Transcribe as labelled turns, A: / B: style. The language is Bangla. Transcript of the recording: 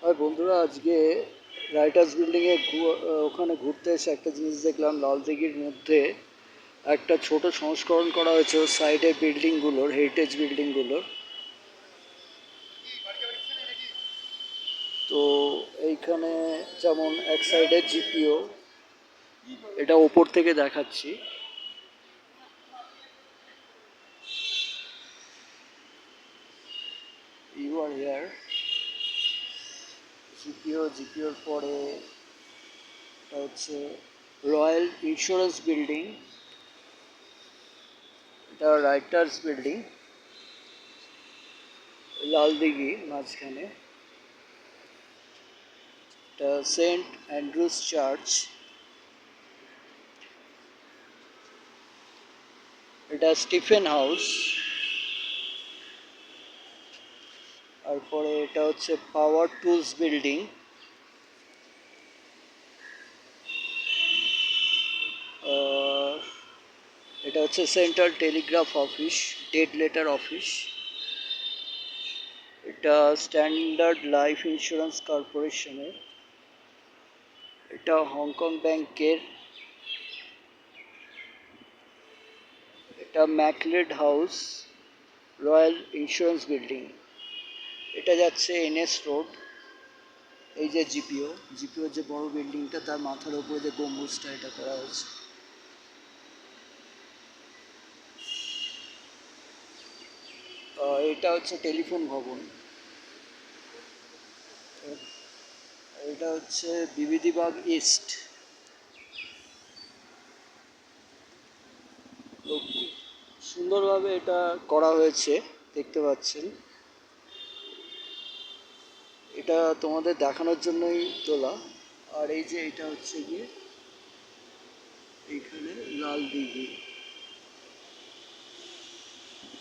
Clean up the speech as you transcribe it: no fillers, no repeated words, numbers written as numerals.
A: আর বন্ধুরা, আজকে রাইটার্স বিল্ডিংয়ে ওখানে ঘুরতে এসে একটা জিনিস দেখলাম। লালদিঘির মধ্যে একটা ছোট সংস্করণ করা হয়েছে সাইডের বিল্ডিংগুলোর, হেরিটেজ বিল্ডিংগুলোর। তো এইখানে যেমন এক সাইডে জিপিও, এটা ওপর থেকে দেখাচ্ছি। ইউ আর হিয়ার জিপিওর পরে এটা হচ্ছে রয়্যাল ইন্স্যুরেন্স বিল্ডিং, এটা রাইটার্স বিল্ডিং লালদিঘি মাঝখানে। এটা সেন্ট অ্যান্ড্রুজ চার্চ, এটা স্টিফেন হাউস। তারপরে এটা হচ্ছে পাওয়ার টুলস বিল্ডিং, এটা হচ্ছে central Telegraph office, dead letter office. এটা স্ট্যান্ডার্ড লাইফ ইন্স্যুরেন্স কর্পোরেশনের। এটা হংকং ব্যাংকের। এটা ম্যাকলেড হাউস, রয়্যাল ইন্স্যুরেন্স বিল্ডিং। এটা যাচ্ছে এনএস রোড। এই যে জিপিও যে বড় বিল্ডিংটা, তার মাথার উপরে যে গম্বুজটা এটা করা হয়েছে। এটা হচ্ছে টেলিফোন ভবন। এটা হচ্ছে বিবিধিবাগ ইস্ট। তো খুব সুন্দরভাবে এটা করা হয়েছে, দেখতে পাচ্ছেন। এটা তোমাদের দেখানোর জন্যই তোলা। আর এই যে এটা হচ্ছে গিয়ে এইখানে লালদিঘি।